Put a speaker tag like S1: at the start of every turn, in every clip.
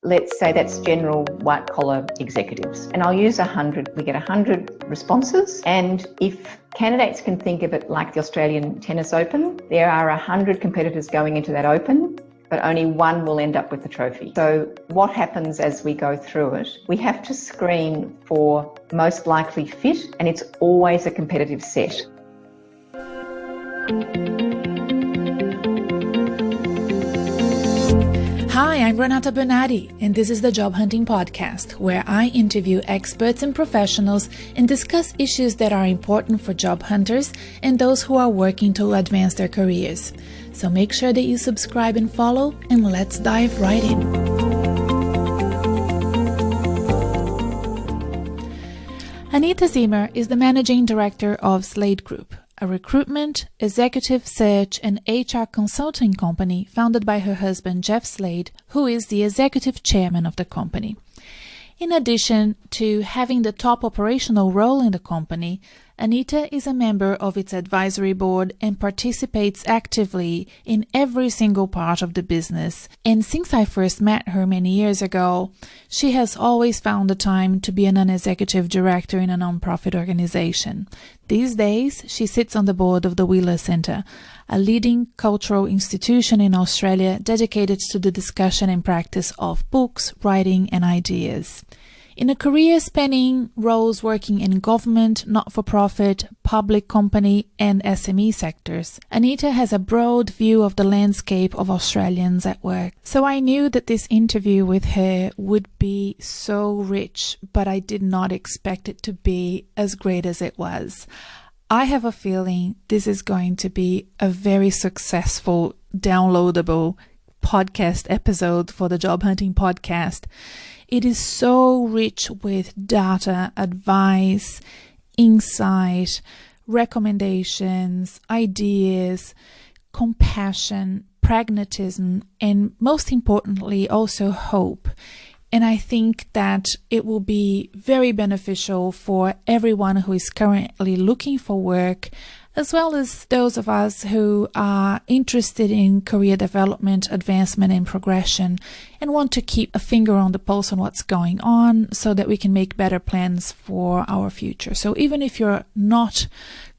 S1: let's say that's general white-collar executives. And I'll use 100. We get 100 responses. And if candidates can think of it like the Australian Tennis Open, there are 100 competitors going into that Open, but only one will end up with the trophy. So what happens as we go through it? We have to screen for most likely fit, and it's always a competitive set.
S2: Hi, I'm Renata Bernarde, and this is the Job Hunting Podcast, where I interview experts and professionals and discuss issues that are important for job hunters and those who are working to advance their careers. So make sure that you subscribe and follow, and let's dive right in. Anita Ziemer is the Managing Director of Slade Group, a recruitment, executive search, and HR consulting company founded by her husband Jeff Slade, who is the executive chairman of the company. In addition to having the top operational role in the company, Anita is a member of its advisory board and participates actively in every single part of the business. And since I first met her many years ago, she has always found the time to be a non-executive director in a nonprofit organization. These days, she sits on the board of the Wheeler Centre, a leading cultural institution in Australia dedicated to the discussion and practice of books, writing, and ideas. In a career spanning roles working in government, not-for-profit, public company, and SME sectors, Anita has a broad view of the landscape of Australians at work. So I knew that this interview with her would be so rich, but I did not expect it to be as great as it was. I have a feeling this is going to be a very successful, downloadable podcast episode for the Job Hunting Podcast. It is so rich with data, advice, insight, recommendations, ideas, compassion, pragmatism, and most importantly, also hope. And I think that it will be very beneficial for everyone who is currently looking for work, as well as those of us who are interested in career development, advancement, and progression, and want to keep a finger on the pulse on what's going on so that we can make better plans for our future. So even if you're not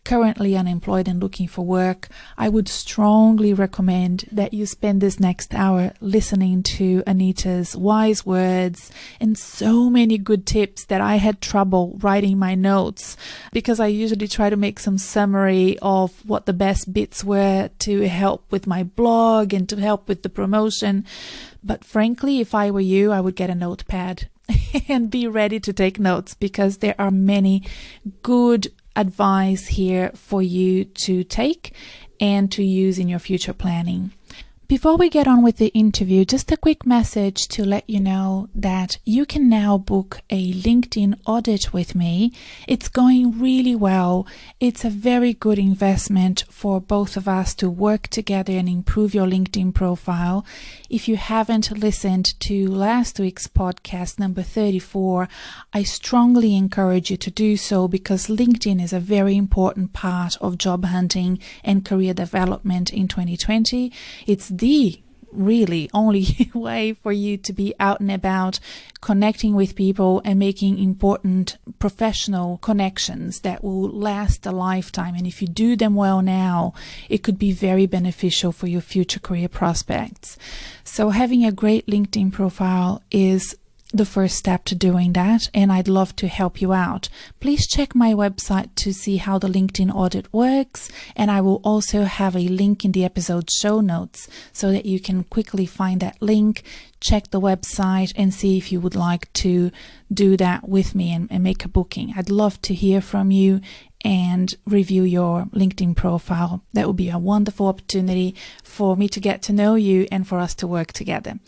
S2: currently unemployed and looking for work, I would strongly recommend that you spend this next hour listening to Anita's wise words and so many good tips that I had trouble writing my notes, because I usually try to make some summary of what the best bits were to help with my blog and to help with the promotion. But frankly, if I were you, I would get a notepad and be ready to take notes, because there are many good advice here for you to take and to use in your future planning. Before we get on with the interview, just a quick message to let you know that you can now book a LinkedIn audit with me. It's going really well. It's a very good investment for both of us to work together and improve your LinkedIn profile. If you haven't listened to last week's podcast, number 34, I strongly encourage you to do so, because LinkedIn is a very important part of job hunting and career development in 2020. It's the really only way for you to be out and about, connecting with people and making important professional connections that will last a lifetime. And if you do them well now, it could be very beneficial for your future career prospects. So having a great LinkedIn profile is the first step to doing that, and I'd love to help you out. Please check my website to see how the LinkedIn audit works, and I will also have a link in the episode show notes so that you can quickly find that link, check the website, and see if you would like to do that with me and make a booking. I'd love to hear from you and review your LinkedIn profile. That would be a wonderful opportunity for me to get to know you and for us to work together.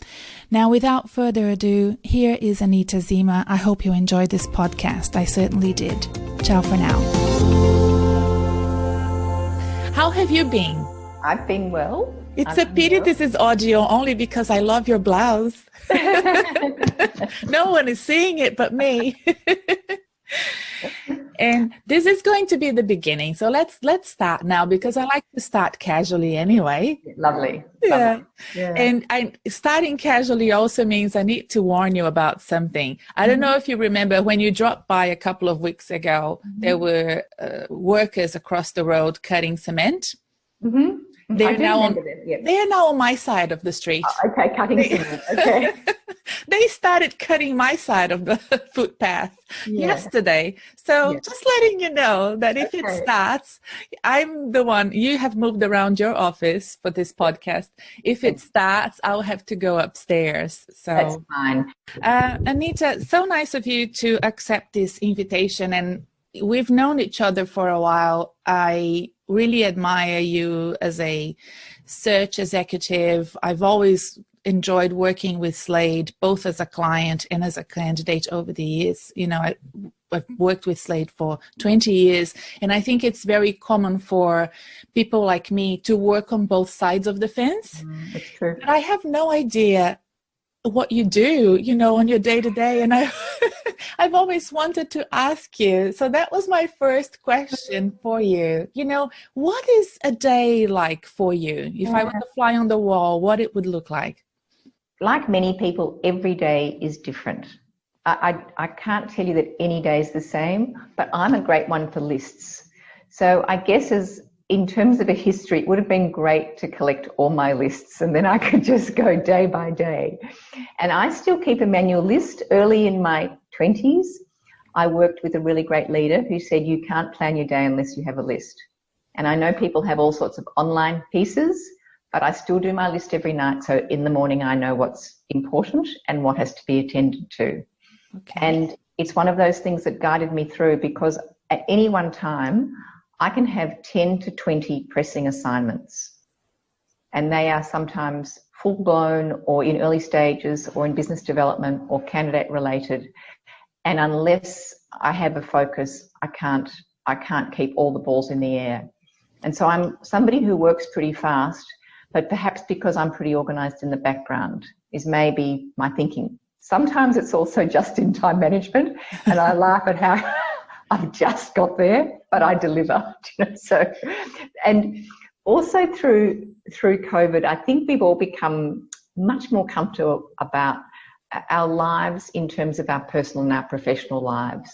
S2: Now, without further ado, here is Anita Ziemer. I hope you enjoyed this podcast. I certainly did. Ciao for now. How have you been?
S1: I've been well.
S2: It's a pity this is audio only, because I love your blouse. No one is seeing it but me. And this is going to be the beginning. So let's start now, because I like to start casually anyway.
S1: Lovely.
S2: Yeah.
S1: Lovely. Yeah.
S2: And starting casually also means I need to warn you about something. I don't know if you remember when you dropped by a couple of weeks ago, there were workers across the road cutting cement.
S1: Mm-hmm.
S2: They're now on my side of the street.
S1: Oh, okay, cutting cement. Okay.
S2: They started cutting my side of the footpath yesterday. So just letting you know that if it starts, I'm the one, you have moved around your office for this podcast. If it starts, I'll have to go upstairs. So
S1: that's fine.
S2: Anita, so nice of you to accept this invitation. And we've known each other for a while. I really admire you as a search executive. I've always enjoyed working with Slade, both as a client and as a candidate over the years. You know, I've worked with Slade for 20 years, and I think it's very common for people like me to work on both sides of the fence.
S1: That's true.
S2: But I have no idea what you do, you know, on your day-to-day, and I've always wanted to ask you. So that was my first question for you. You know, what is a day like for you? If I were to fly on the wall, what it would look like?
S1: Like many people, every day is different. I can't tell you that any day is the same, but I'm a great one for lists. So I guess in terms of a history, it would have been great to collect all my lists, and then I could just go day by day. And I still keep a manual list. Early in my 20s, I worked with a really great leader who said, you can't plan your day unless you have a list. And I know people have all sorts of online pieces, but I still do my list every night. So in the morning, I know what's important and what has to be attended to. Okay. And it's one of those things that guided me through, because at any one time, I can have 10 to 20 pressing assignments, and they are sometimes full-blown or in early stages or in business development or candidate related. And unless I have a focus, I can't keep all the balls in the air. And so I'm somebody who works pretty fast, but perhaps because I'm pretty organized in the background is maybe my thinking. Sometimes it's also just-in-time management, and I laugh at how I've just got there, but I deliver. So, and also through COVID, I think we've all become much more comfortable about our lives in terms of our personal and our professional lives.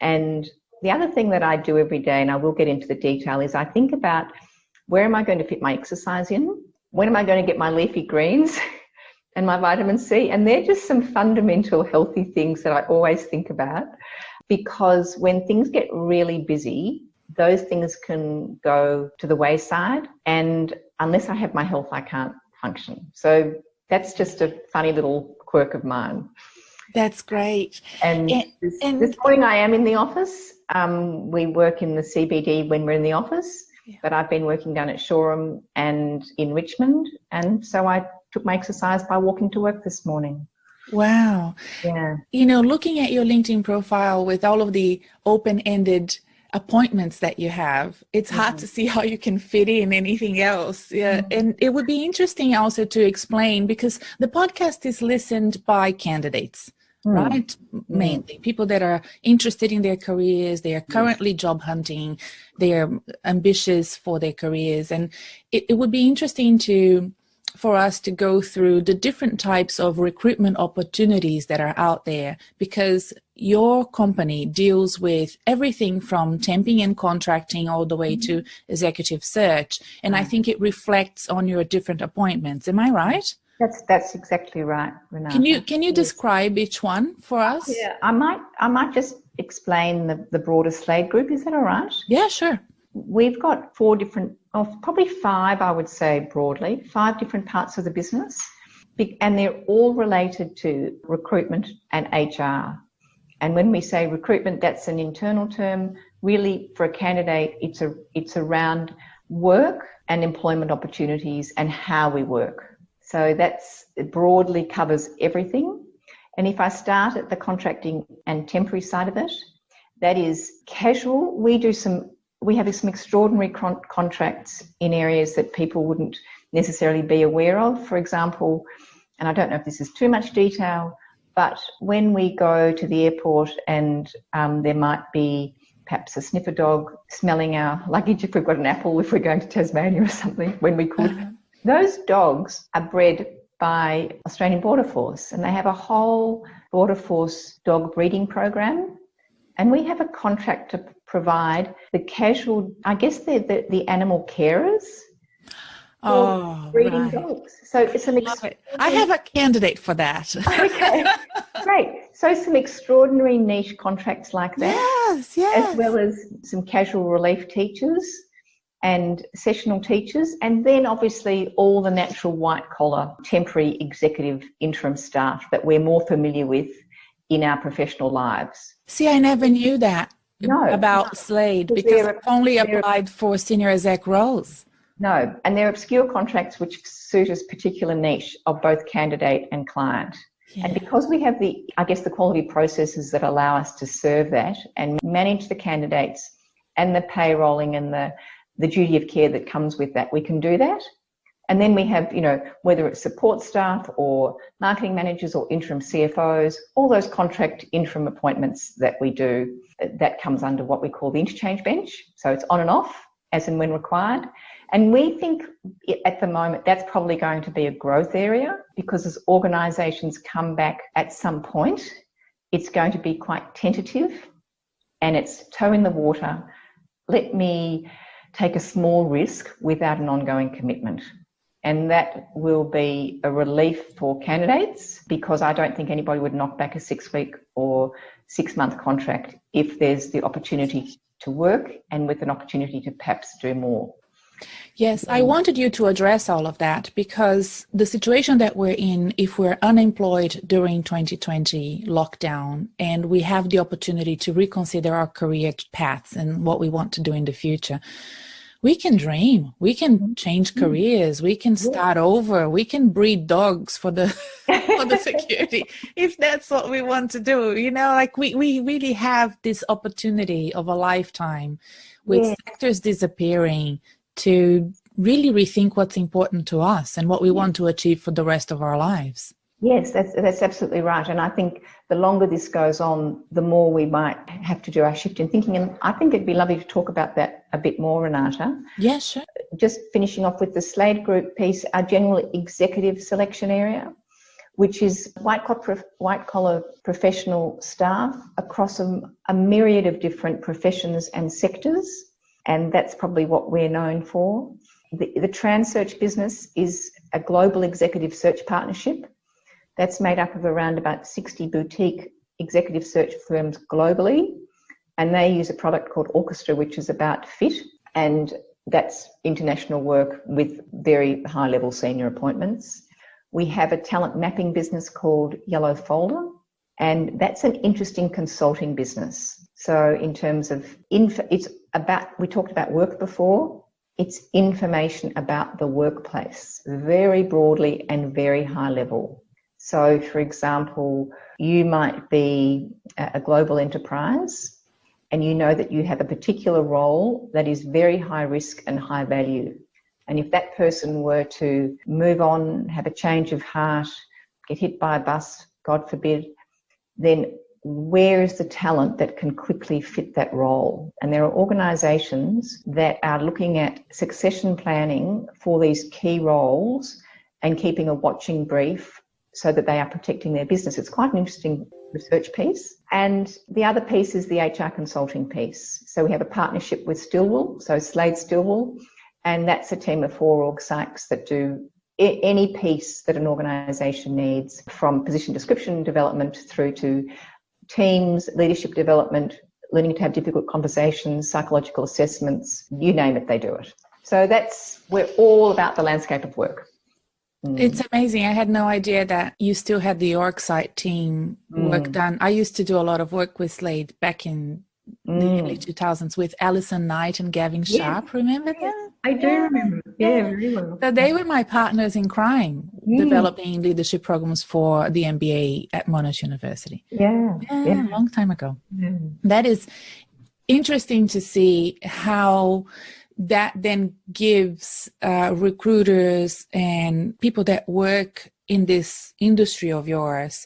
S1: And the other thing that I do every day, and I will get into the detail, is I think about where am I going to fit my exercise in? When am I going to get my leafy greens and my vitamin C? And they're just some fundamental healthy things that I always think about, because when things get really busy, those things can go to the wayside. And unless I have my health, I can't function. So that's just a funny little quirk of mine.
S2: That's great.
S1: And this morning I am in the office. We work in the CBD when we're in the office, but I've been working down at Shoreham and in Richmond. And so I took my exercise by walking to work this morning.
S2: Wow.
S1: Yeah.
S2: You know, looking at your LinkedIn profile with all of the open-ended appointments that you have, it's hard to see how you can fit in anything else. Yeah. And it would be interesting also to explain, because the podcast is listened by candidates, right? Mainly people that are interested in their careers. They are currently job hunting. They are ambitious for their careers. And it would be interesting for us to go through the different types of recruitment opportunities that are out there, because your company deals with everything from temping and contracting all the way to executive search. And I think it reflects on your different appointments. Am I right?
S1: That's exactly right, Renata.
S2: Can you describe each one for us?
S1: Yeah, I might just explain the broader Slade Group. Is that all right?
S2: Yeah, sure.
S1: We've got probably five, I would say broadly, 5 different parts of the business, and they're all related to recruitment and HR. And when we say recruitment, that's an internal term. Really, for a candidate, it's around work and employment opportunities and how we work. So it broadly covers everything. And if I start at the contracting and temporary side of it, that is casual. We have some extraordinary contracts in areas that people wouldn't necessarily be aware of. For example, and I don't know if this is too much detail, but when we go to the airport and there might be perhaps a sniffer dog smelling our luggage if we've got an apple, if we're going to Tasmania or something, when we could. Those dogs are bred by Australian Border Force, and they have a whole Border Force dog breeding program. And we have a contract to provide the casual, I guess they're the animal carers. Breeding dogs. So it's an
S2: I have a candidate for that.
S1: Okay, great. So some extraordinary niche contracts like that.
S2: Yes.
S1: As well as some casual relief teachers and sessional teachers, and then obviously all the natural white collar, temporary executive interim staff that we're more familiar with in our professional lives.
S2: See, I never knew that about Slade, because I've only applied for senior exec roles.
S1: No, and they're obscure contracts which suit a particular niche of both candidate and client. Yeah. And because we have the quality processes that allow us to serve that and manage the candidates and the payrolling and the duty of care that comes with that, we can do that. And then we have, whether it's support staff or marketing managers or interim CFOs, all those contract interim appointments that we do, that comes under what we call the interchange bench. So it's on and off as and when required. And we think at the moment that's probably going to be a growth area, because as organisations come back at some point, it's going to be quite tentative and it's toe in the water. Let me take a small risk without an ongoing commitment. And that will be a relief for candidates, because I don't think anybody would knock back a 6-week or 6-month contract if there's the opportunity to work and with an opportunity to perhaps do more.
S2: Yes, I wanted you to address all of that, because the situation that we're in, if we're unemployed during 2020 lockdown and we have the opportunity to reconsider our career paths and what we want to do in the future, we can dream, we can change careers, we can start over, we can breed dogs for the for the security, if that's what we want to do. We really have this opportunity of a lifetime with sectors disappearing to really rethink what's important to us and what we want to achieve for the rest of our lives.
S1: Yes, that's absolutely right. And I think the longer this goes on, the more we might have to do our shift in thinking. And I think it'd be lovely to talk about that a bit more, Renata.
S2: Yeah, sure.
S1: Just finishing off with the Slade Group piece, our general executive selection area, which is white-collar professional staff across a myriad of different professions and sectors. And that's probably what we're known for. The TransSearch business is a global executive search partnership that's made up of around about 60 boutique executive search firms globally. And they use a product called Orchestra, which is about fit. And that's international work with very high-level senior appointments. We have a talent mapping business called Yellow Folder, and that's an interesting consulting business. So in terms of we talked about work before, it's information about the workplace, very broadly and very high level. So, for example, you might be a global enterprise and you know that you have a particular role that is very high risk and high value. And if that person were to move on, have a change of heart, get hit by a bus, God forbid, then where is the talent that can quickly fit that role? And there are organisations that are looking at succession planning for these key roles and keeping a watching brief so that they are protecting their business. It's quite an interesting research piece. And the other piece is the HR consulting piece. So we have a partnership with Stillwell, so Slade Stillwell, and that's a team of 4 org psychs that do any piece that an organisation needs, from position description development through to teams, leadership development, learning to have difficult conversations, psychological assessments, you name it, they do it. So we're all about the landscape of work.
S2: It's amazing. I had no idea that you still had the org site team work done. I used to do a lot of work with Slade back in the early 2000s with Alison Knight and Gavin Sharp. Remember that?
S1: I do remember. Yeah, very well.
S2: So they were my partners in crime, developing leadership programs for the MBA at Monash University.
S1: Yeah,
S2: a long time ago. That is interesting to see how that then gives recruiters and people that work in this industry of yours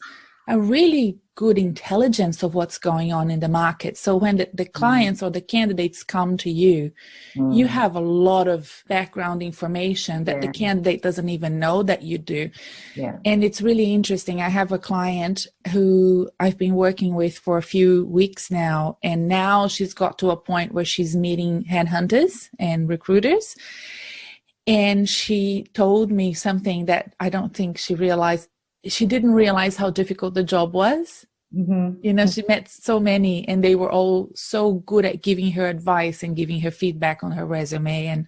S2: a really good intelligence of what's going on in the market. So when the clients or the candidates come to you, you have a lot of background information that the candidate doesn't even know that you do.
S1: Yeah.
S2: And it's really interesting. I have a client who I've been working with for a few weeks now, and now she's got to a point where she's meeting headhunters and recruiters. And she told me something that I don't think she realized. She didn't realize how difficult the job was. You know, she met so many, and they were all so good at giving her advice and giving her feedback on her resume and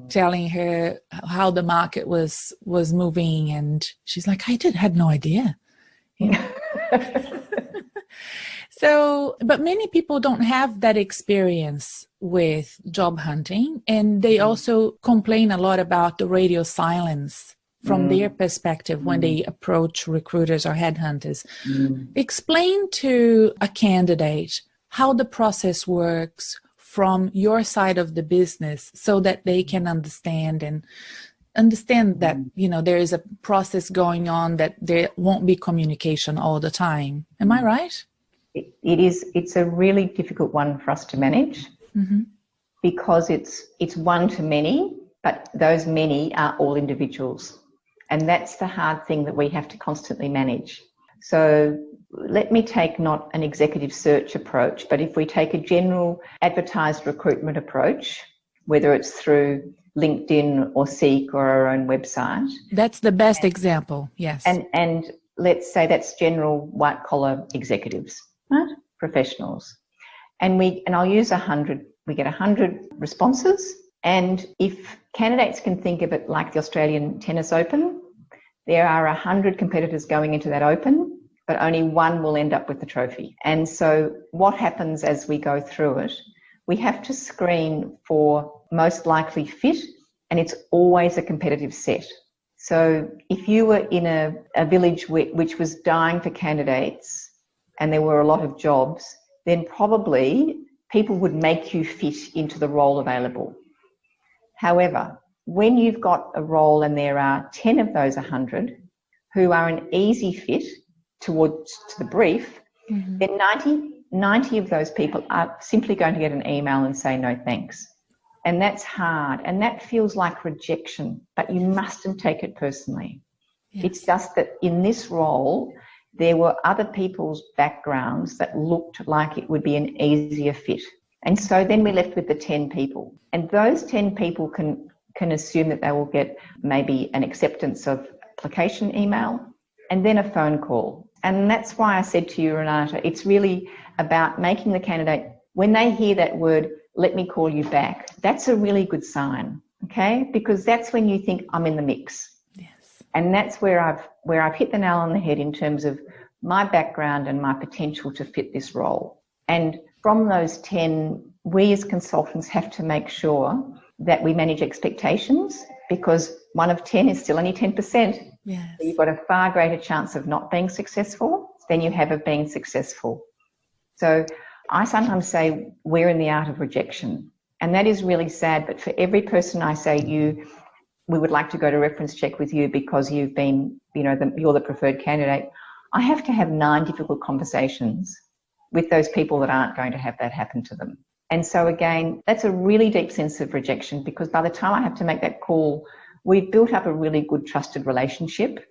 S2: telling her how the market was moving. And she's like, I had no idea. You know? So, but many people don't have that experience with job hunting, and they also complain a lot about the radio silence from their perspective when they approach recruiters or headhunters. Explain to a candidate how the process works from your side of the business so that they can understand that, you know, there is a process going on, that there won't be communication all the time. Am I right?
S1: It's a really difficult one for us to manage because it's one to many, but those many are all individuals. And that's the hard thing that we have to constantly manage. So let me take not an executive search approach, but if we take a general advertised recruitment approach, whether it's through LinkedIn or Seek or our own website.
S2: That's the best example, yes.
S1: And let's say that's general white collar executives, right? Professionals. And I'll use 100, we get 100 responses. And if candidates can think of it like the Australian Tennis Open, there are 100 competitors going into that Open, but only one will end up with the trophy. And so what happens as we go through it, we have to screen for most likely fit, and it's always a competitive set. So if you were in a village which was dying for candidates and there were a lot of jobs, then probably people would make you fit into the role available. However, when you've got a role and there are 10 of those 100 who are an easy fit to the brief, then 90 of those people are simply going to get an email and say no thanks. And that's hard, and that feels like rejection, but you mustn't take it personally. Yes. It's just that in this role, there were other people's backgrounds that looked like it would be an easier fit. And so then we're left with the 10 people. And those 10 people can assume that they will get maybe an acceptance of application email and then a phone call. And that's why I said to you, Renata, it's really about making the candidate, when they hear that word, let me call you back, that's a really good sign, okay? Because that's when you think I'm in the mix.
S2: Yes.
S1: And that's where I've hit the nail on the head in terms of my background and my potential to fit this role. And from those 10, we as consultants have to make sure that we manage expectations, because 1 of 10 is still only 10%.
S2: Yes.
S1: So you've got a far greater chance of not being successful than you have of being successful. So I sometimes say we're in the art of rejection, and that is really sad. But for every person I say we would like to go to reference check with you because you've been, you're the preferred candidate, I have to have 9 difficult conversations with those people that aren't going to have that happen to them. And so again, that's a really deep sense of rejection, because by the time I have to make that call, we've built up a really good trusted relationship.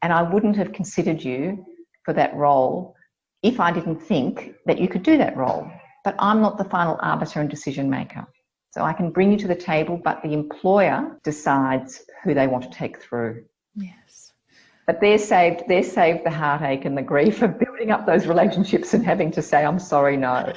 S1: And I wouldn't have considered you for that role if I didn't think that you could do that role. But I'm not the final arbiter and decision maker. So I can bring you to the table, but the employer decides who they want to take through.
S2: Yes.
S1: But they're saved the heartache and the grief of building up those relationships and having to say, I'm sorry, no.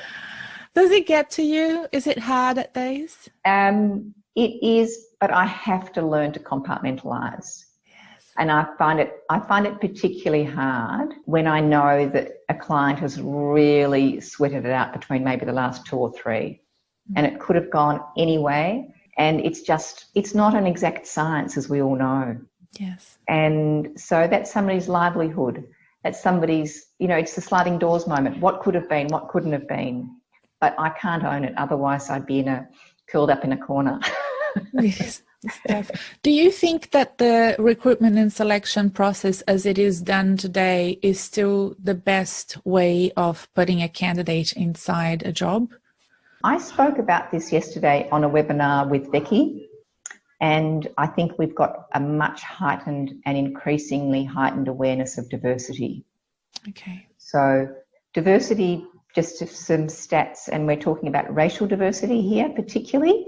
S2: Does it get to you? Is it hard at days?
S1: It is, but I have to learn to compartmentalize. Yes. And I find it particularly hard when I know that a client has really sweated it out between maybe the last 2 or 3, and it could have gone anyway. And it's not an exact science, as we all know.
S2: Yes.
S1: And so that's somebody's livelihood. That's somebody's, it's the sliding doors moment. What could have been, what couldn't have been. But I can't own it. Otherwise, I'd be curled up in a corner.
S2: Yes. Do you think that the recruitment and selection process as it is done today is still the best way of putting a candidate inside a job?
S1: I spoke about this yesterday on a webinar with Becky, and I think we've got a much heightened and increasingly heightened awareness of diversity.
S2: Okay.
S1: So diversity, just some stats, and we're talking about racial diversity here particularly,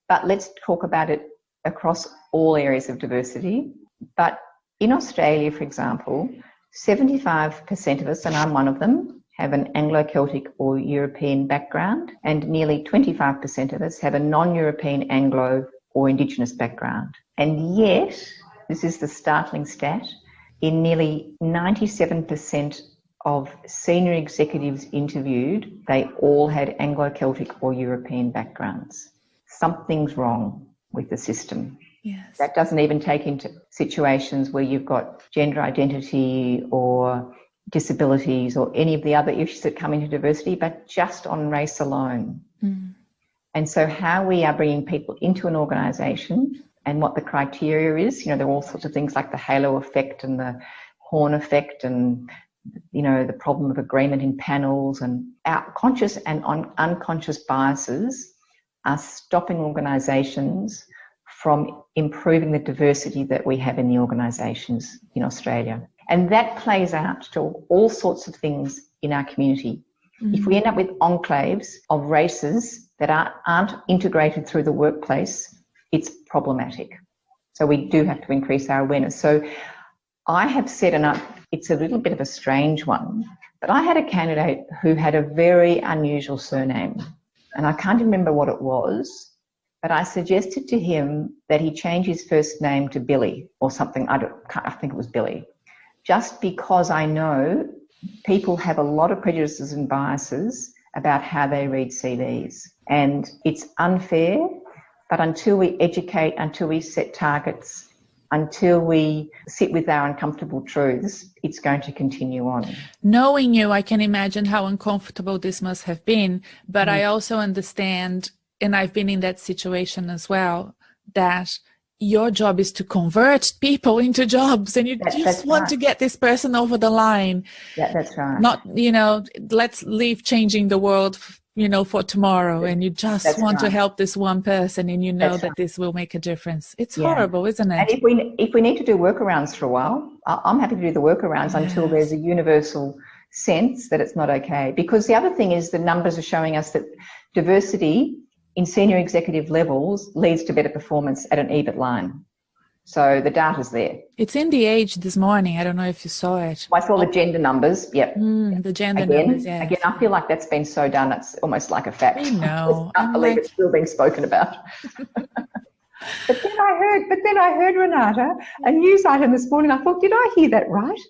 S1: but let's talk about it across all areas of diversity. But in Australia, for example, 75% of us, and I'm one of them, have an Anglo-Celtic or European background, and nearly 25% of us have a non-European Anglo or Indigenous background. And yet, this is the startling stat, in nearly 97% of senior executives interviewed, they all had Anglo-Celtic or European backgrounds. Something's wrong with the system.
S2: Yes.
S1: That doesn't even take into situations where you've got gender identity or disabilities or any of the other issues that come into diversity, but just on race alone.
S2: Mm.
S1: And so how we are bringing people into an organisation and what the criteria is, there are all sorts of things like the halo effect and the horn effect and, the problem of agreement in panels, and our conscious and unconscious biases are stopping organisations from improving the diversity that we have in the organisations in Australia. And that plays out to all sorts of things in our community. Mm-hmm. If we end up with enclaves of races that aren't integrated through the workplace, it's problematic. So we do have to increase our awareness. So I have said, and it's a little bit of a strange one, but I had a candidate who had a very unusual surname, and I can't remember what it was, but I suggested to him that he change his first name to Billy or something. I think it was Billy, just because I know people have a lot of prejudices and biases about how they read CVs, and it's unfair. But until we educate, until we set targets, until we sit with our uncomfortable truths, it's going to continue on.
S2: Knowing you, I can imagine how uncomfortable this must have been, but I also understand, and I've been in that situation as well, that your job is to convert people into jobs, and you just want to get this person over the line.
S1: Yeah, that's right.
S2: Not, let's leave changing the world for tomorrow, and you just want to help this one person, and that this will make a difference. It's horrible, isn't it?
S1: And if we need to do workarounds for a while, I'm happy to do the workarounds until there's a universal sense that it's not okay. Because the other thing is the numbers are showing us that diversity in senior executive levels leads to better performance at an EBIT line. So the data's there.
S2: It's in The Age this morning. I don't know if you saw it.
S1: I saw the gender numbers. Yep.
S2: The gender numbers, yeah.
S1: Again, I feel like that's been so done, it's almost like a fact.
S2: I know.
S1: I can't believe it's still being spoken about. But then I heard, Renata, a news item this morning. I thought, did I hear that right?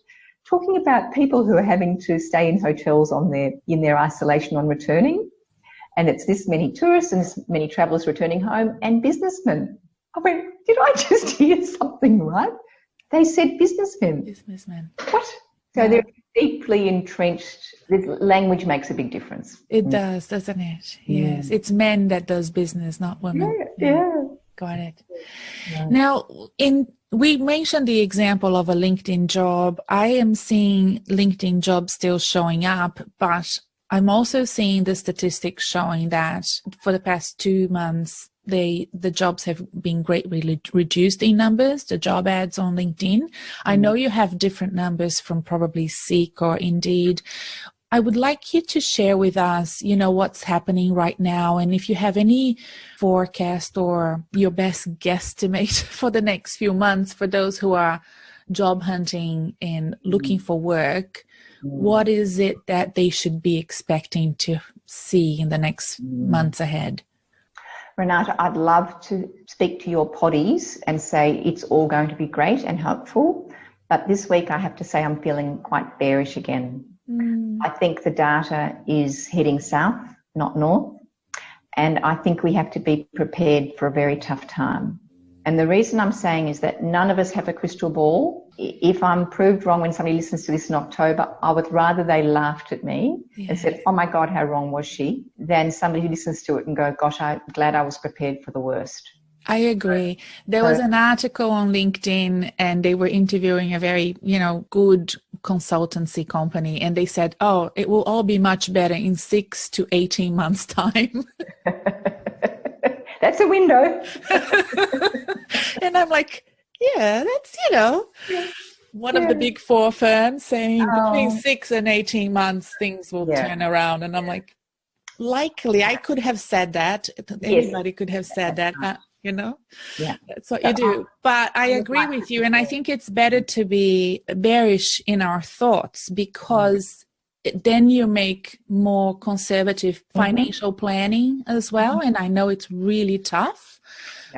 S1: Talking about people who are having to stay in hotels in their isolation on returning. And it's this many tourists and this many travellers returning home, and businessmen. I went, did I just hear something right? They said businessmen.
S2: Businessmen.
S1: What? So they're deeply entrenched. Language makes a big difference.
S2: It does, doesn't it? Yes. It's men that does business, not women.
S1: Yeah.
S2: Got it.
S1: Yeah.
S2: Now, we mentioned the example of a LinkedIn job. I am seeing LinkedIn jobs still showing up, but I'm also seeing the statistics showing that for the past 2 months, the jobs have been greatly reduced in numbers, the job ads on LinkedIn. I know you have different numbers from probably Seek or Indeed. I would like you to share with us, what's happening right now, and if you have any forecast or your best guesstimate for the next few months for those who are job hunting and looking for work. What is it that they should be expecting to see in the next months ahead?
S1: Renata, I'd love to speak to your poddies and say it's all going to be great and helpful, but this week I have to say I'm feeling quite bearish again. I think the data is heading south, not north, and I think we have to be prepared for a very tough time. And the reason I'm saying is that none of us have a crystal ball. If I'm proved wrong when somebody listens to this in October, I would rather they laughed at me and said, oh my God, how wrong was she, than somebody who listens to it and go, gosh, I'm glad I was prepared for the worst.
S2: I agree. There was an article on LinkedIn and they were interviewing a very, good consultancy company. And they said, oh, it will all be much better in 6 to 18 months time.
S1: That's a window.
S2: And I'm like, yeah, that's, one of the big four firms saying between 6 and 18 months, things will turn around. And I'm like, likely I could have said that. Anybody could have said that. That's what you do. But I agree with you. And I think it's better to be bearish in our thoughts, because then you make more conservative financial planning as well. And I know it's really tough,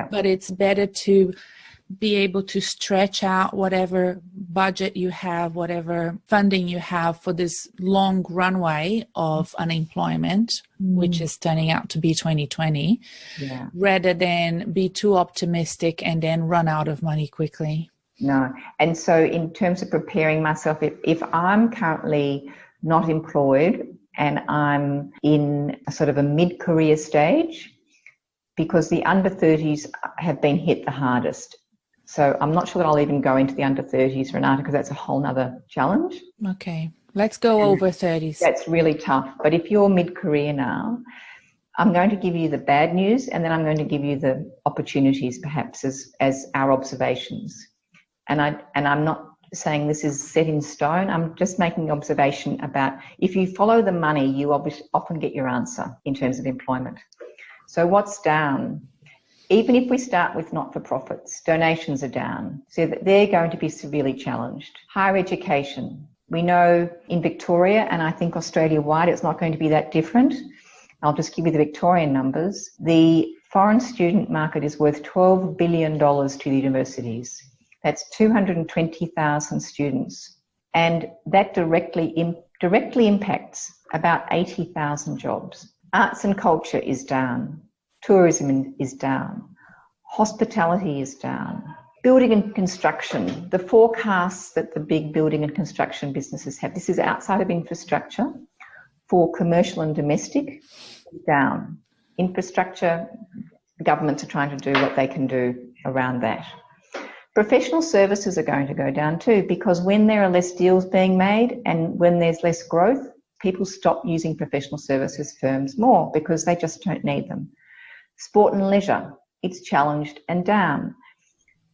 S2: but it's better to be able to stretch out whatever budget you have, whatever funding you have for this long runway of unemployment, which is turning out to be 2020, rather than be too optimistic and then run out of money quickly.
S1: No. And so in terms of preparing myself, if I'm currently not employed and I'm in a sort of a mid-career stage, because the under 30s have been hit the hardest. So I'm not sure that I'll even go into the under 30s, Renata, because that's a whole nother challenge.
S2: Okay, let's go over 30s.
S1: That's really tough. But if you're mid-career now, I'm going to give you the bad news, and then I'm going to give you the opportunities, perhaps, as our observations. And I'm not saying this is set in stone. I'm just making an observation about, if you follow the money, you often get your answer in terms of employment. So what's down? Even if we start with not-for-profits, donations are down, so that they're going to be severely challenged. Higher education. We know in Victoria, and I think Australia-wide, it's not going to be that different. I'll just give you the Victorian numbers. The foreign student market is worth $12 billion to the universities. That's 220,000 students. And that directly impacts about 80,000 jobs. Arts and culture is down. Tourism is down. Hospitality is down. Building and construction, the forecasts that the big building and construction businesses have, this is outside of infrastructure, for commercial and domestic, down. Infrastructure, governments are trying to do what they can do around that. Professional services are going to go down too, because when there are less deals being made and when there's less growth, people stop using professional services firms more because they just don't need them. Sport and leisure, it's challenged and down.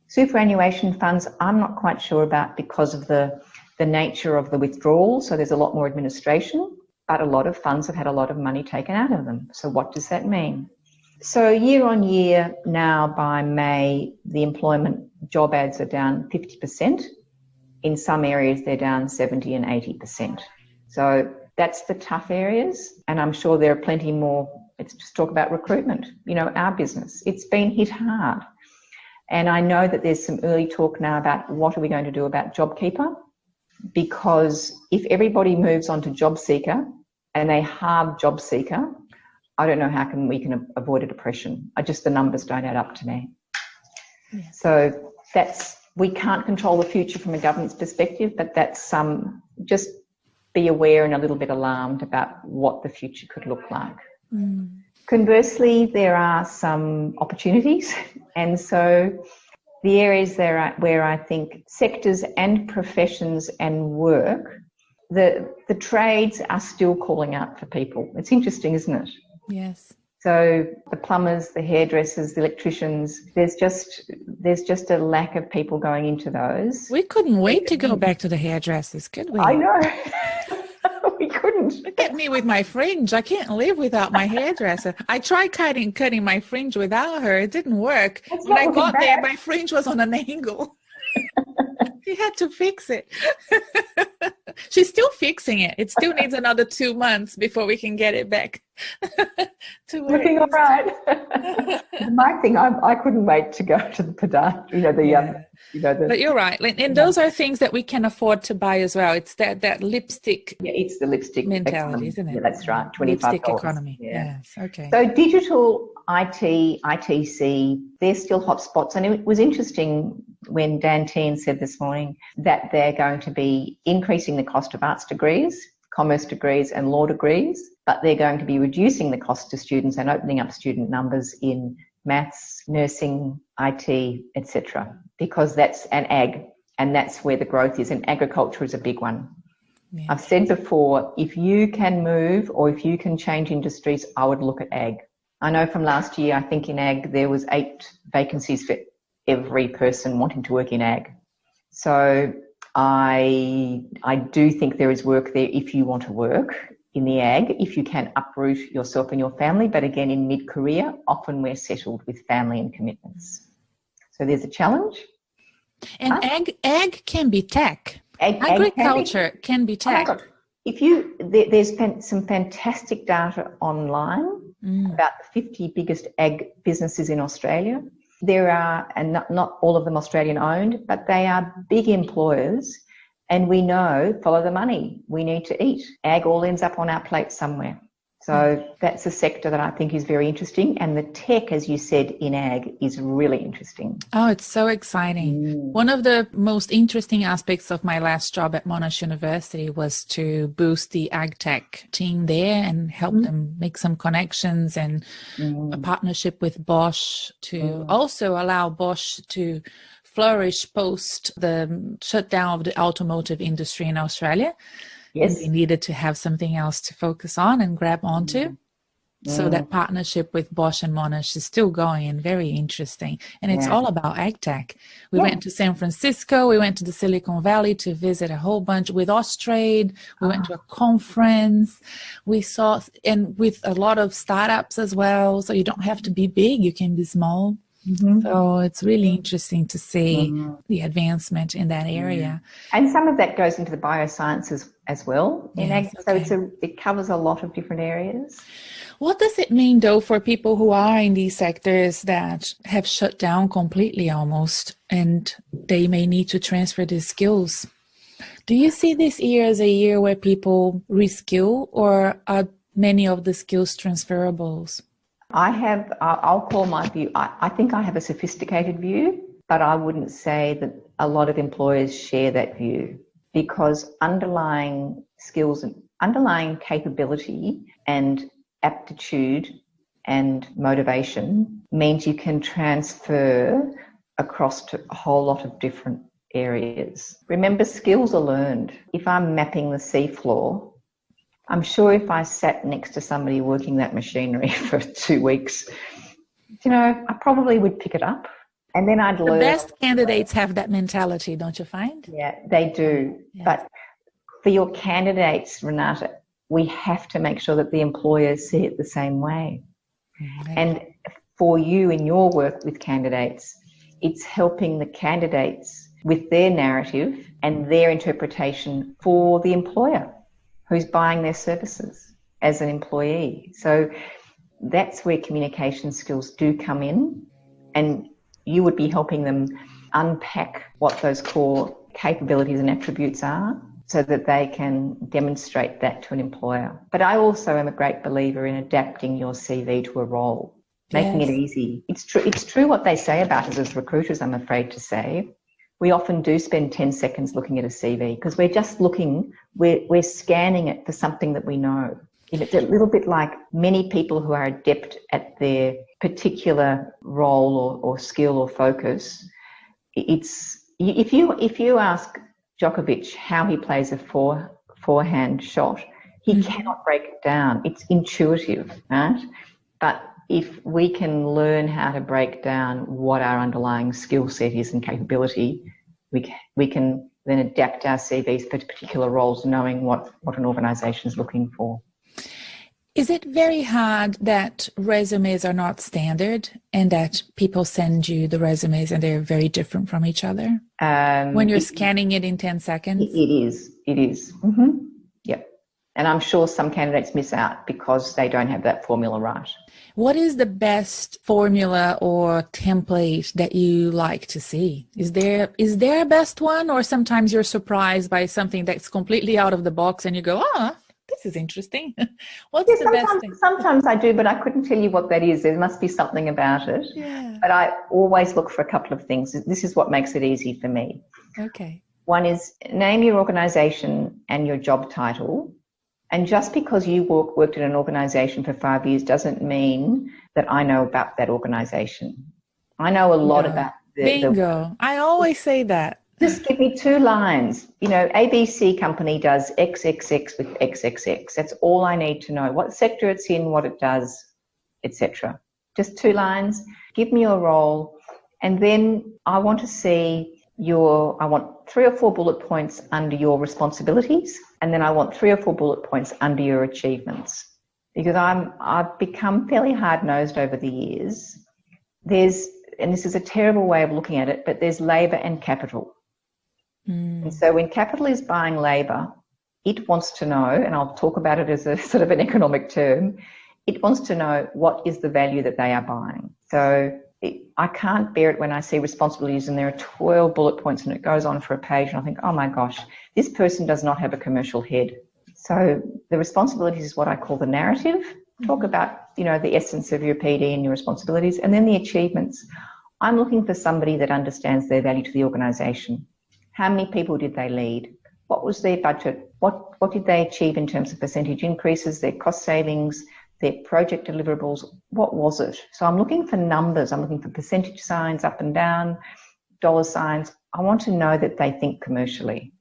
S1: Superannuation funds, I'm not quite sure about because of the nature of the withdrawal, so there's a lot more administration, but a lot of funds have had a lot of money taken out of them. So what does that mean? So year on year now, by May, the employment job ads are down 50%. In some areas, they're down 70 and 80%. So that's the tough areas, and I'm sure there are plenty more. Let's just talk about recruitment, our business. It's been hit hard. And I know that there's some early talk now about what are we going to do about JobKeeper, because if everybody moves on to JobSeeker and they halve JobSeeker, I don't know how we can avoid a depression. The numbers don't add up to me. Yes. So we can't control the future from a government's perspective, but that's just be aware and a little bit alarmed about what the future could look like. Mm. Conversely, there are some opportunities, and so the areas where I think sectors and professions and work, the trades are still calling out for people. It's interesting, isn't it?
S2: Yes.
S1: So the plumbers, the hairdressers, the electricians, there's just a lack of people going into those.
S2: We couldn't wait to go back to the hairdressers, could we?
S1: I know. We couldn't.
S2: Look at me with my fringe. I can't live without my hairdresser. I tried cutting my fringe without her. It didn't work. When I got there, my fringe was on an angle. She had to fix it. She's still fixing it. It still needs another 2 months before we can get it back to work.
S1: Looking all right. My thing, I couldn't wait to go to the Pandora,
S2: But you're right. And those are things that we can afford to buy as well. It's that lipstick.
S1: Yeah, it's the lipstick
S2: mentality, isn't it?
S1: Yeah, that's right. $25.
S2: Lipstick economy.
S1: Yeah.
S2: Yes. Okay.
S1: So digital, IT, ITC, they're still hotspots. And it was interesting when Dan Teen said this morning that they're going to be increasing the cost of arts degrees, commerce degrees and law degrees, but they're going to be reducing the cost to students and opening up student numbers in maths, nursing, IT, etc., because that's an ag, and that's where the growth is, and agriculture is a big one.
S2: Yeah.
S1: I've said before, if you can move or if you can change industries, I would look at ag. I know from last year, I think in ag, there was 8 vacancies for every person wanting to work in ag. So I do think there is work there if you want to work in the ag, if you can uproot yourself and your family. But again, in mid-career, often we're settled with family and commitments. So there's a challenge.
S2: And ag can be tech. Agriculture can be tech.
S1: Oh, there's been some fantastic data online about the 50 biggest ag businesses in Australia. There are, and not all of them Australian owned, but they are big employers, and we know, follow the money, we need to eat. Ag all ends up on our plate somewhere. So that's a sector that I think is very interesting, and the tech, as you said, in ag is really interesting.
S2: Oh, it's so exciting. One of the most interesting aspects of my last job at Monash University was to boost the ag tech team there and help them make some connections, and a partnership with Bosch to also allow Bosch to flourish post the shutdown of the automotive industry in Australia. Yes. And they needed to have something else to focus on and grab onto. So that partnership with Bosch and Monash is still going and very interesting. And it's all about ag tech. We went to San Francisco. We went to the Silicon Valley to visit a whole bunch with Austrade. We went to a conference. We saw, and with a lot of startups as well. So you don't have to be big. You can be small. So it's really interesting to see the advancement in that area.
S1: And some of that goes into the biosciences as well in ag. So it covers a lot of different areas.
S2: What does it mean, though, for people who are in these sectors that have shut down completely almost, and they may need to transfer their skills? Do you see this year as a year where people reskill, or are many of the skills transferables?
S1: I'll call my view, I think I have a sophisticated view, but I wouldn't say that a lot of employers share that view, because underlying skills and underlying capability and aptitude and motivation means you can transfer across to a whole lot of different areas. Remember, skills are learned. If I'm mapping the seafloor, I'm sure if I sat next to somebody working that machinery for 2 weeks, I probably would pick it up, and then I'd learn.
S2: The best candidates have that mentality, don't you find?
S1: Yeah, they do. Yeah. But for your candidates, Renata, we have to make sure that the employers see it the same way. And for you in your work with candidates, it's helping the candidates with their narrative and their interpretation for the employer who's buying their services as an employee. So that's where communication skills do come in, and you would be helping them unpack what those core capabilities and attributes are so that they can demonstrate that to an employer. But I also am a great believer in adapting your CV to a role, making it easy. It's true what they say about us as recruiters, I'm afraid to say. We often do spend 10 seconds looking at a CV because we're just looking, we're scanning it for something that we know. It's a little bit like many people who are adept at their particular role or skill or focus. It's if you ask Djokovic how he plays a forehand shot, he cannot break it down. It's intuitive, right? But if we can learn how to break down what our underlying skill set is and capability, we can then adapt our CVs for particular roles, knowing what an organisation is looking for.
S2: Is it very hard that resumes are not standard and that people send you the resumes and they're very different from each other? When you're scanning it in 10 seconds?
S1: It is. Yep. And I'm sure some candidates miss out because they don't have that formula right.
S2: What is the best formula or template that you like to see? Is there a best one, or sometimes you're surprised by something that's completely out of the box and you go, this is interesting. What's the best thing?
S1: Sometimes I do, but I couldn't tell you what that is. There must be something about it.
S2: Yeah.
S1: But I always look for a couple of things. This is what makes it easy for me.
S2: Okay.
S1: One is name your organisation and your job title And just because you worked in an organization for 5 years doesn't mean that I know about that organization. I know a lot about
S2: Bingo. I always say that.
S1: Just give me 2 lines. ABC company does XXX with XXX. That's all I need to know. What sector it's in, what it does, etc. Just 2 lines. Give me your role. And then I want to see I want 3 or 4 bullet points under your responsibilities. And then I want 3 or 4 bullet points under your achievements. Because I've become fairly hard-nosed over the years. And this is a terrible way of looking at it, but there's labour and capital. And so when capital is buying labour, it wants to know, and I'll talk about it as a sort of an economic term, it wants to know what is the value that they are buying. So I can't bear it when I see responsibilities and there are 12 bullet points and it goes on for a page and I think, oh my gosh, this person does not have a commercial head. So the responsibilities is what I call the narrative. Talk about, the essence of your PD and your responsibilities, and then the achievements. I'm looking for somebody that understands their value to the organisation. How many people did they lead? What was their budget? What did they achieve in terms of percentage increases, their cost savings, their project deliverables? What was it? So I'm looking for numbers. I'm looking for percentage signs up and down, dollar signs. I want to know that they think commercially.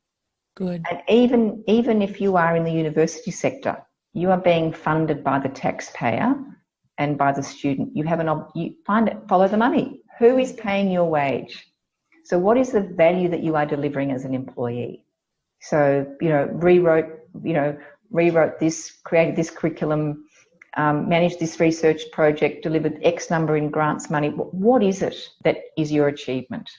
S2: Good.
S1: And even if you are in the university sector, you are being funded by the taxpayer and by the student. Follow the money. Who is paying your wage? So what is the value that you are delivering as an employee? So, rewrote this, created this curriculum, managed this research project, delivered X number in grants money. What is it that is your achievement?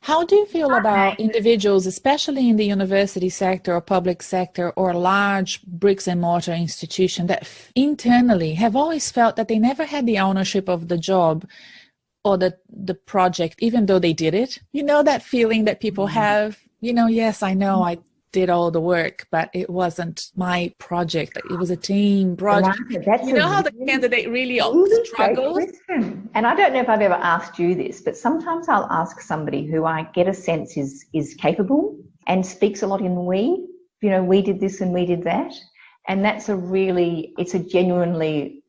S2: How do you feel about individuals, especially in the university sector or public sector or large bricks and mortar institution, that internally have always felt that they never had the ownership of the job or the project, even though they did it? That feeling that people have, yes, I know I did all the work, but it wasn't my project. It was a team project. How the candidate really struggles?
S1: And I don't know if I've ever asked you this, but sometimes I'll ask somebody who I get a sense is capable and speaks a lot in we. We did this and we did that. And it's a genuinely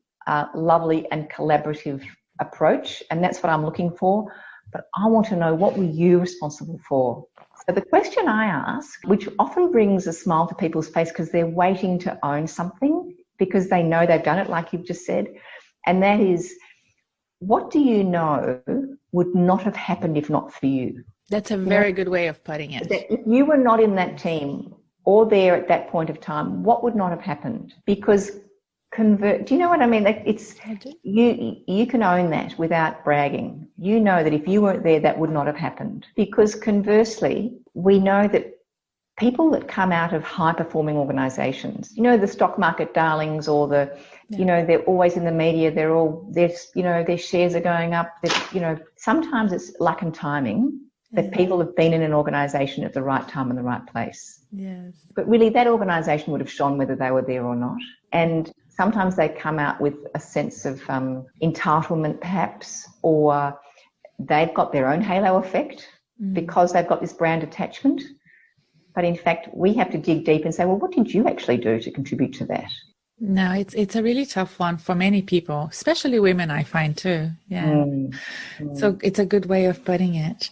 S1: lovely and collaborative approach, and that's what I'm looking for. But I want to know, what were you responsible for? So the question I ask, which often brings a smile to people's face because they're waiting to own something because they know they've done it, like you've just said, and that is, what do you know would not have happened if not for you?
S2: That's a very good way of putting it.
S1: That if you were not in that team or there at that point of time, what would not have happened? Because do you know what I mean? You can own that without bragging. You know that if you weren't there, that would not have happened. Because conversely, we know that people that come out of high-performing organisations, the stock market darlings, or they're always in the media. Their shares are going up. Sometimes it's luck and timing that people have been in an organisation at the right time and the right place.
S2: Yes.
S1: But really, that organisation would have shone whether they were there or not. And sometimes they come out with a sense of entitlement, perhaps, or they've got their own halo effect because they've got this brand attachment. But in fact, we have to dig deep and say, well, what did you actually do to contribute to that?
S2: No, it's a really tough one for many people, especially women, I find too. Yeah. So it's a good way of putting it.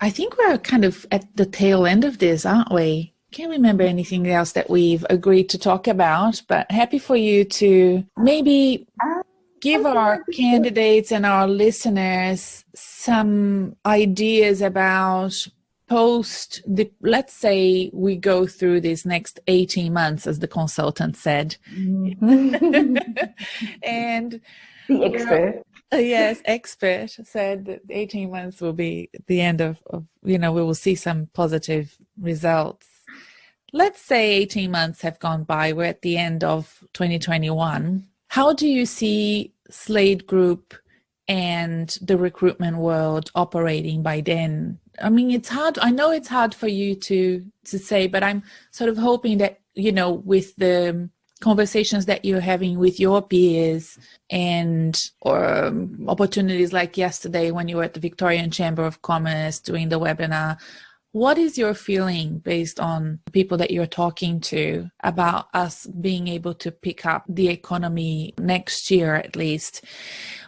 S2: I think we're kind of at the tail end of this, aren't we? Can't remember anything else that we've agreed to talk about, but happy for you to maybe give our candidates and our listeners some ideas about let's say we go through these next 18 months, as the consultant said. And
S1: the expert.
S2: Yes, expert said that 18 months will be the end of we will see some positive results. Let's say 18 months have gone by. We're at the end of 2021. How do you see Slade Group and the recruitment world operating by then? I mean, it's hard. I know it's hard for you to say, but I'm sort of hoping that, with the conversations that you're having with your peers or opportunities like yesterday when you were at the Victorian Chamber of Commerce doing the webinar, What is your feeling based on people that you're talking to about us being able to pick up the economy next year at least?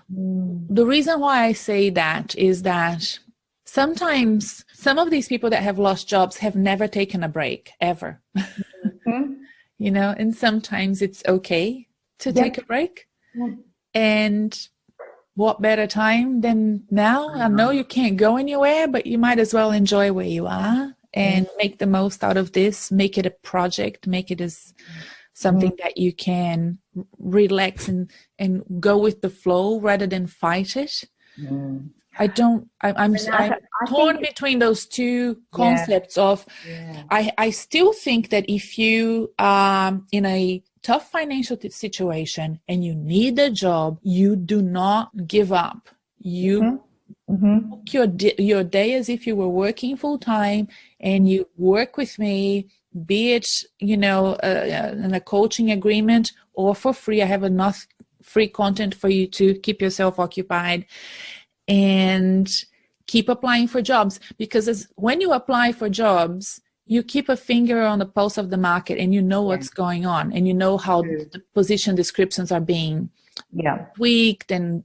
S2: The reason why I say that is that sometimes some of these people that have lost jobs have never taken a break, ever.
S1: Mm-hmm.
S2: You know, and sometimes it's okay to take a break. And what better time than now? I know you can't go anywhere, but you might as well enjoy where you are and make the most out of this, make it a project, make it as something that you can relax and go with the flow rather than fight it. I'm torn between those two concepts of, I still think that if you are in a tough financial situation and you need a job, you do not give up. You book your day as if you were working full time, and you work with me, be it, you know, in a coaching agreement or for free. I have enough free content for you to keep yourself occupied and keep applying for jobs, because when you apply for jobs, you keep a finger on the pulse of the market and you know what's going on, and you know how the position descriptions are being tweaked and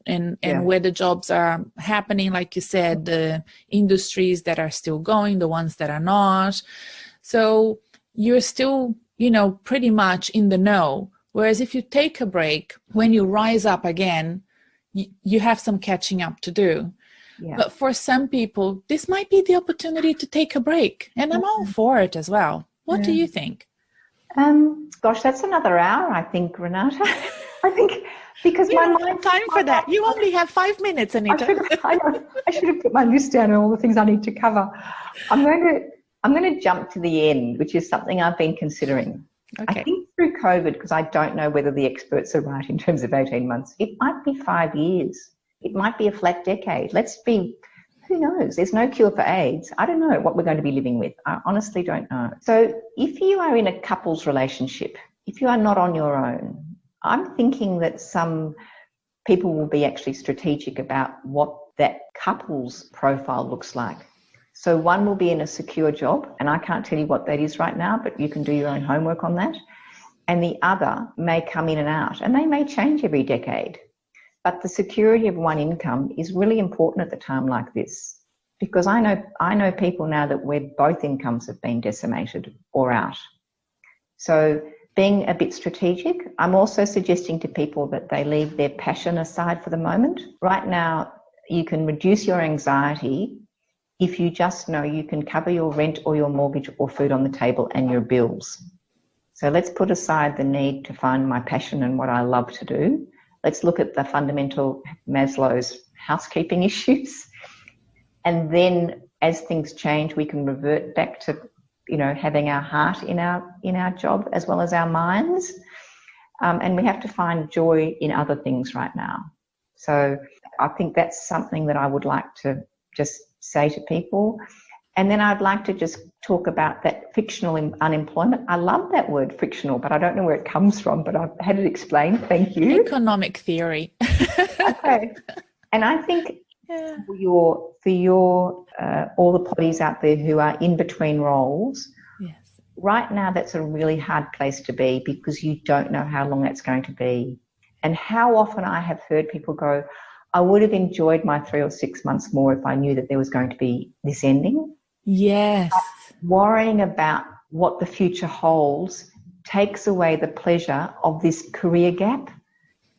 S2: where the jobs are happening. Like you said, the industries that are still going, the ones that are not. So you're still, you know, pretty much in the know. Whereas if you take a break, when you rise up again, you have some catching up to do. But for some people, this might be the opportunity to take a break. And I'm all for it as well. What do you think?
S1: Gosh, that's another hour, I think, Renata. I think because my mind...
S2: Time for that. You only have 5 minutes, Anita.
S1: I should have put my list down and all the things I need to cover. I'm going to jump to the end, which is something I've been considering. Okay. I think through COVID, because I don't know whether the experts are right in terms of 18 months, it might be 5 years. It might be a flat decade. Who knows? There's no cure for AIDS. I don't know what we're going to be living with. I honestly don't know. So if you are in a couples relationship, if you are not on your own, I'm thinking that some people will be actually strategic about what that couple's profile looks like. So one will be in a secure job, and I can't tell you what that is right now, but you can do your own homework on that. And the other may come in and out, and they may change every decade. But the security of one income is really important at the time like this, because I know people now that where both incomes have been decimated or out. So being a bit strategic, I'm also suggesting to people that they leave their passion aside for the moment. Right now, you can reduce your anxiety if you just know you can cover your rent or your mortgage or food on the table and your bills. So let's put aside the need to find my passion and what I love to do. Let's look at the fundamental Maslow's housekeeping issues. And then as things change, we can revert back to, you know, having our heart in our job as well as our minds. And we have to find joy in other things right now. So I think that's something that I would like to just say to people. And then I'd like to just talk about that fictional unemployment. I love that word frictional, but I don't know where it comes from, but I've had it explained. Thank you.
S2: Economic theory.
S1: Okay. And I think for your all the potties out there who are in between roles, right now that's a really hard place to be, because you don't know how long that's going to be. And how often I have heard people go, I would have enjoyed my 3 or 6 months more if I knew that there was going to be this ending.
S2: Yes.
S1: But worrying about what the future holds takes away the pleasure of this career gap.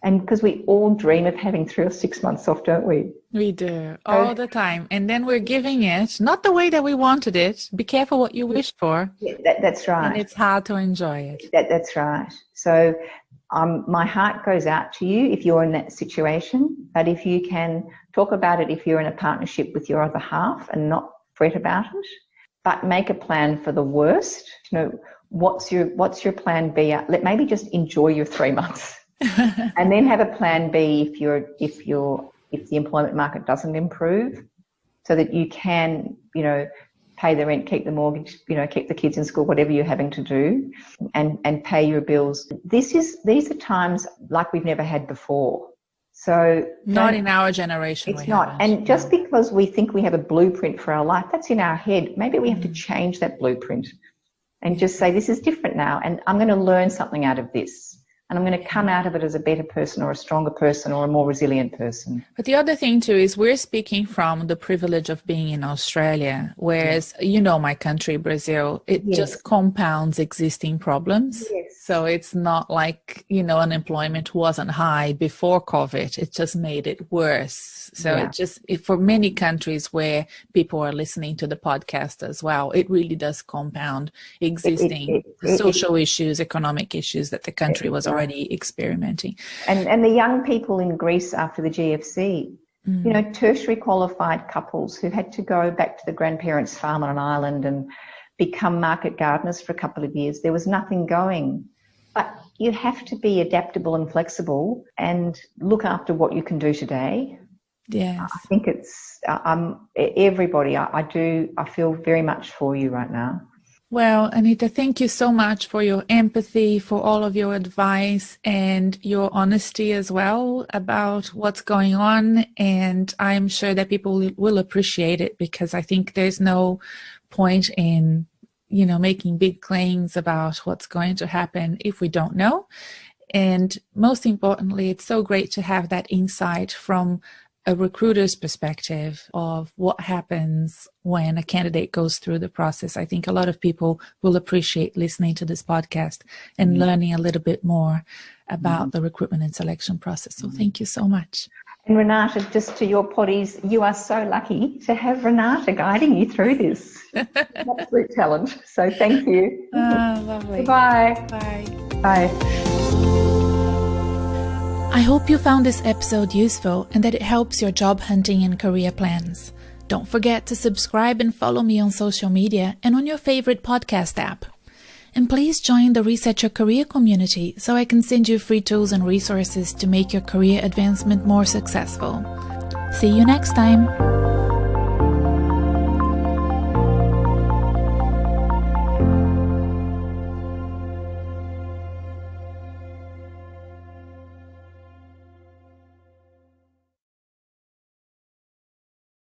S1: And because we all dream of having 3 or 6 months off, don't we?
S2: We do, all the time. And then we're giving it, not the way that we wanted it. Be careful what you wish for.
S1: Yeah, that's right.
S2: And it's hard to enjoy it.
S1: That's right. So my heart goes out to you if you're in that situation. But if you can talk about it, if you're in a partnership with your other half, and not fret about it, but make a plan for the worst. You know, what's your plan B? Maybe just enjoy your 3 months. And then have a plan B if the employment market doesn't improve, so that you can, you know, pay the rent, keep the mortgage, you know, keep the kids in school, whatever you're having to do, and pay your bills. These are times like we've never had before. So
S2: not in our generation.
S1: It's not. And just because we think we have a blueprint for our life, that's in our head. Maybe we have to change that blueprint and just say, this is different now, and I'm going to learn something out of this. And I'm going to come out of it as a better person or a stronger person or a more resilient person.
S2: But the other thing too is we're speaking from the privilege of being in Australia, whereas, you know, my country, Brazil, it just compounds existing problems. So it's not like, you know, unemployment wasn't high before COVID. It just made it worse. So for many countries where people are listening to the podcast as well, it really does compound existing social issues, economic issues that the country was already experimenting.
S1: And the young people in Greece after the GFC, you know, tertiary qualified couples who had to go back to the grandparents' farm on an island and become market gardeners for a couple of years. There was nothing going. But you have to be adaptable and flexible and look after what you can do today.
S2: Yes.
S1: I think it's everybody. I feel very much for you right now.
S2: Well, Anita, thank you so much for your empathy, for all of your advice and your honesty as well about what's going on. And I'm sure that people will appreciate it, because I think there's no point in, you know, making big claims about what's going to happen if we don't know. And most importantly, it's so great to have that insight from a recruiter's perspective of what happens when a candidate goes through the process. I think a lot of people will appreciate listening to this podcast and learning a little bit more about the recruitment and selection process. So thank you so much.
S1: And Renata, just to your potties, you are so lucky to have Renata guiding you through this. Absolute talent. So thank you.
S2: Lovely.
S1: Bye.
S2: Bye.
S1: Bye.
S2: I hope you found this episode useful and that it helps your job hunting and career plans. Don't forget to subscribe and follow me on social media and on your favorite podcast app. And please join the Reset Your Career community so I can send you free tools and resources to make your career advancement more successful. See you next time.